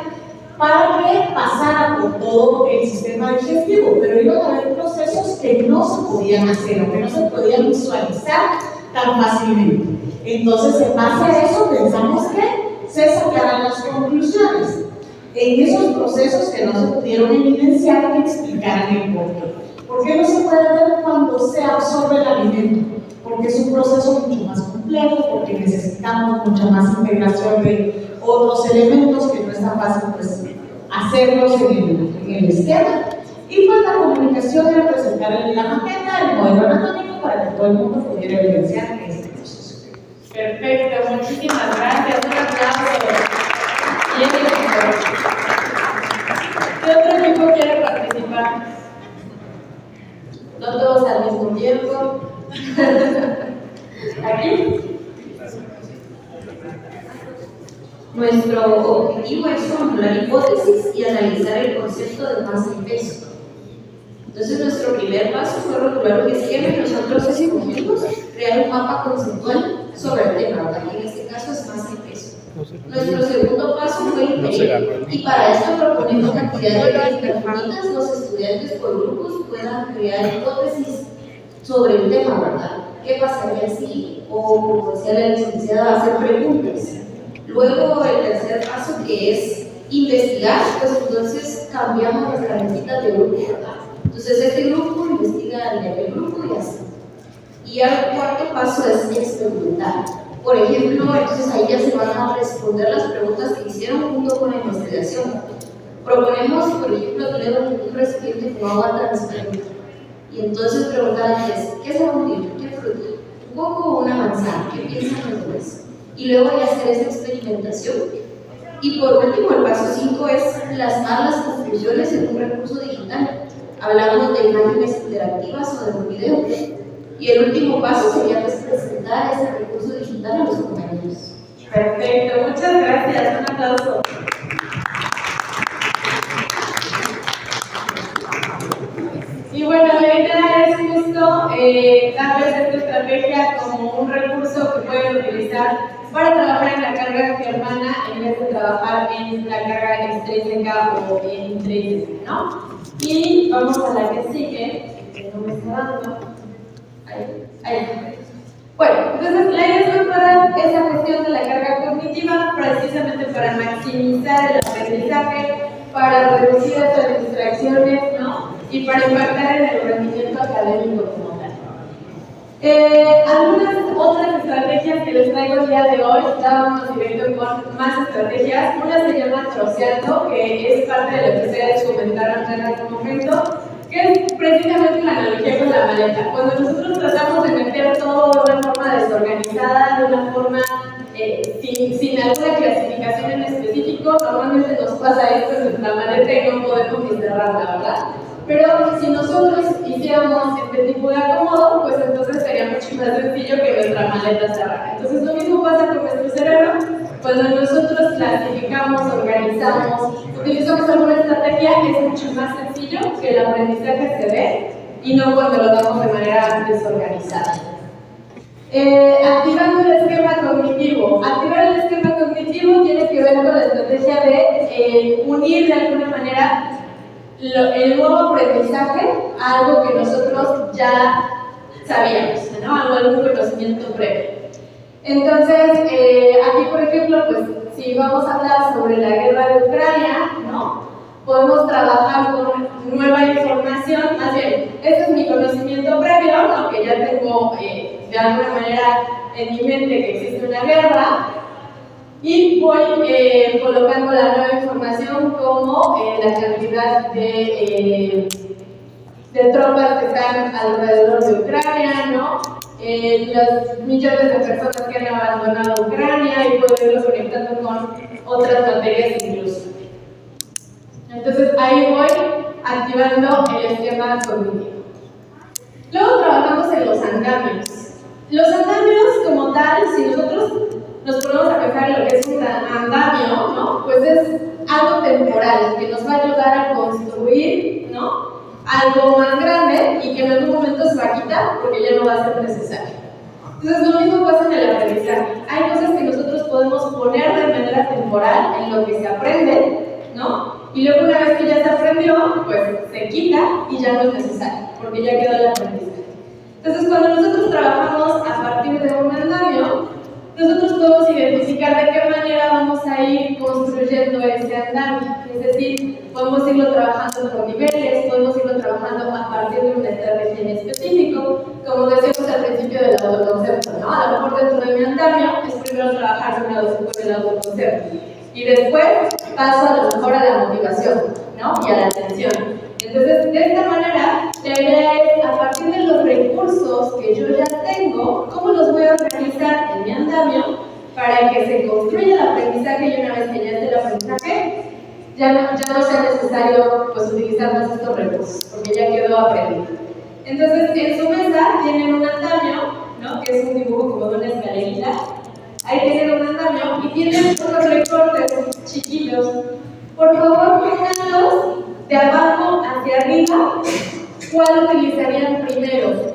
para que pasara por todo el sistema digestivo, pero iban a haber procesos que no se podían hacer o que no se podían visualizar tan fácilmente. Entonces, en base a eso, pensamos que se sacaran las conclusiones en esos procesos que no se pudieron evidenciar y explicaran el porqué. ¿Por qué no se puede ver cuando se absorbe el alimento? Porque es un proceso mucho más complejo, porque necesitamos mucha más integración de otros elementos que no es tan fácil pues, hacerlos en el esquema. Y pues la comunicación era presentar la maqueta, el modelo anatómico para que todo el mundo pudiera evidenciar este proceso. Perfecto, muchísimas gracias. Un aplauso. ¿Qué otro equipo quiere participar? No todos al mismo tiempo. ¿Aquí? Nuestro objetivo es formular hipótesis y analizar el concepto de masa y peso. Entonces, nuestro primer paso fue rotular un esquema y nosotros escogimos crear un mapa conceptual sobre el tema, ¿verdad? En este caso es masa y peso. Nuestro segundo paso fue inferir, y para esto proponemos actividades definidas, los estudiantes por grupos puedan crear hipótesis sobre el tema, ¿verdad? ¿Qué pasaría si? O, como decía la licenciada, hacer preguntas. Luego, el tercer paso, que es investigar, pues entonces cambiamos las características de grupo, ¿verdad? Entonces, este grupo investiga el de aquel grupo y así. Y el cuarto paso es experimentar. Por ejemplo, entonces ahí ya se van a responder las preguntas que hicieron junto con la investigación. Proponemos, por ejemplo, tener un recipiente con agua transparente. Y entonces preguntarles, ¿qué se va a hundir? ¿Qué fruta? ¿Un coco o una manzana? ¿Qué piensan de eso? Y luego ya hacer esa experimentación. Y por último, el paso 5 es plasmar las conclusiones en un recurso digital. Hablamos de imágenes interactivas o de un video. Y el último paso sería pues, presentar ese recurso digital a los compañeros. Perfecto, muchas gracias. Un aplauso. Y bueno, la idea es justo darles esta estrategia como un recurso que pueden utilizar para trabajar en la carga germana en vez de trabajar en la carga extrínseca o intrínseca, ¿no? Y vamos a la que sigue, que no me está dando. Ahí. Bueno, entonces la idea es mejorar esa cuestión de la carga cognitiva precisamente para maximizar el aprendizaje, para reducir estas distracciones, ¿no? Y para impactar en el rendimiento académico como tal. Algunas otras estrategias que les traigo el día de hoy, estábamos directo con más estrategias. Una se llama troceando, que es parte de lo que ustedes comentaron en algún momento, que es precisamente la analogía con la maleta. Cuando nosotros tratamos de meter todo de una forma desorganizada, de una forma sin alguna clasificación en específico, normalmente nos pasa esto en nuestra maleta y no podemos ni cerrarla, ¿verdad? Pero si nosotros hiciéramos este tipo de acomodo, pues entonces sería mucho más sencillo que nuestra maleta cerrara. Entonces lo mismo pasa con nuestro cerebro. Cuando nosotros clasificamos, organizamos, utilizamos alguna estrategia, es mucho más sencillo que el aprendizaje se dé y no cuando lo damos de manera desorganizada. Activando el esquema cognitivo. Activar el esquema cognitivo tiene que ver con la estrategia de unir de alguna manera el nuevo aprendizaje a algo que nosotros ya sabíamos, ¿no? Algún conocimiento previo. Entonces, aquí por ejemplo, pues si vamos a hablar sobre la guerra de Ucrania, ¿no? Podemos trabajar con nueva información, más bien, este es mi conocimiento previo, ¿no? Que ya tengo de alguna manera en mi mente que existe una guerra, y voy colocando la nueva información como la cantidad de de tropas que están alrededor de Ucrania, ¿no? Los millones de personas que han abandonado Ucrania y puedo irlo conectando con otras materias incluso. Entonces ahí voy activando el esquema cognitivo. Luego trabajamos en los andamios. Los andamios como tal, si nosotros nos ponemos a pensar en lo que es un andamio, ¿no? Pues es algo temporal que nos va a ayudar a construir, ¿no? Algo más grande y que en algún momento se va a quitar porque ya no va a ser necesario. Entonces lo mismo pasa en el aprendizaje. Hay cosas que nosotros podemos poner de manera temporal en lo que se aprende, ¿no? Y luego una vez que ya se aprendió, pues se quita y ya no es necesario porque ya quedó el aprendizaje. Entonces cuando nosotros trabajamos a partir de un andamio, nosotros podemos identificar de qué manera vamos a ir construyendo ese andamio. Es decir, podemos irlo trabajando por niveles, podemos irlo trabajando a partir de una estrategia en específico, como decíamos al principio del autoconcepto, ¿no? A lo mejor dentro de mi andamio es primero trabajar con el autoconcepto y después paso a lo mejor a la motivación, ¿no? Y a la atención. Entonces, de esta manera, la idea es, a partir de los recursos que yo ya tengo, ¿cómo los voy a organizar en mi andamio para que se construya el aprendizaje y una vez que ya esté el aprendizaje, ya no sea necesario pues, utilizar más estos recursos, porque ya quedó aprendido? Entonces, en su mesa tienen un andamio, ¿no? Que es un dibujo como de una escalerita. Ahí tienen un andamio y tienen unos recortes chiquitos. Por favor, pónganlos de abajo hacia arriba. ¿Cuál utilizarían primero?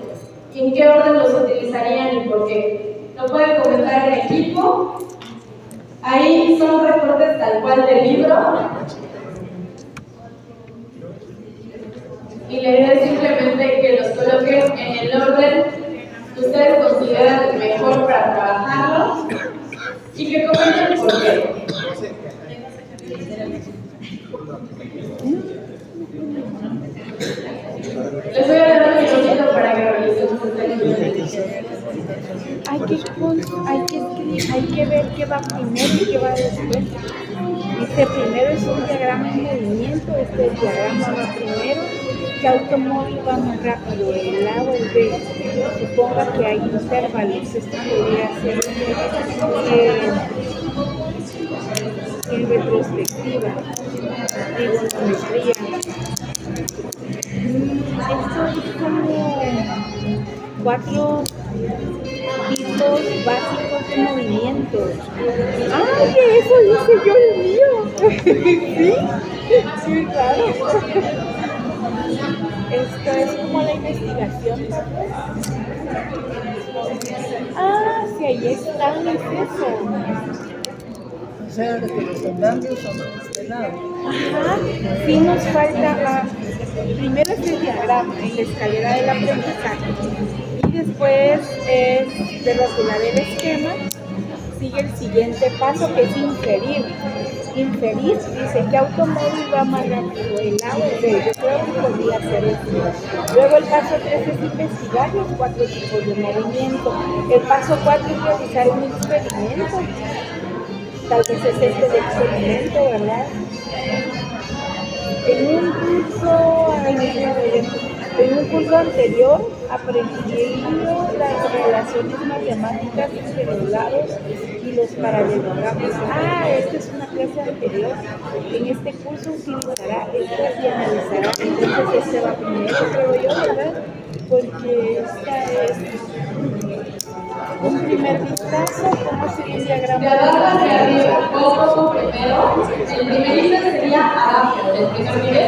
¿En qué orden los utilizarían y por qué? Lo pueden comentar en equipo. Ahí son recortes tal cual del libro. Y la idea es simplemente que los coloquen en el orden que ustedes consideran mejor para trabajarlos y que comenten por qué. Les voy a dar un minutito para que realicen hay que ver qué va primero y qué va después. Dice, primero es un diagrama en movimiento, este diagrama va primero. ¿Qué automóvil va más rápido, el A o el B? Suponga que hay intervalos. Esto podría ser en retrospectiva, trigonometría. Esto es como 4 tipos básicos de movimientos. ¡Ay, eso hice yo el mío! ¿Sí? Sí, claro. Esto es como la investigación, tal vez. Ah, sí, ahí están, es eso. O sea, que los andamios son de este lado. Ajá, sí nos falta, primero es el diagrama en la escalera del aprendizaje y después es de rotular el esquema, sigue el siguiente paso que es inferir. Inferir dice qué automóvil va más rápido, el A o el B. Yo creo que podría ser eso. Luego el paso 3 es investigar los 4 tipos de movimiento. El paso 4 es realizar un experimento. Tal vez es este de experimento, ¿verdad? En un curso anterior aprendí las relaciones matemáticas entre los lados y los paralelogramas. Esta es una clase anterior. En este curso utilizará esto y analizará. Entonces este va primero, creo yo, ¿verdad? Porque esta es un primer vistazo, cómo sería un diagrama. De abajo hacia arriba, poco primero. El primer nivel sería abajo, el primer nivel.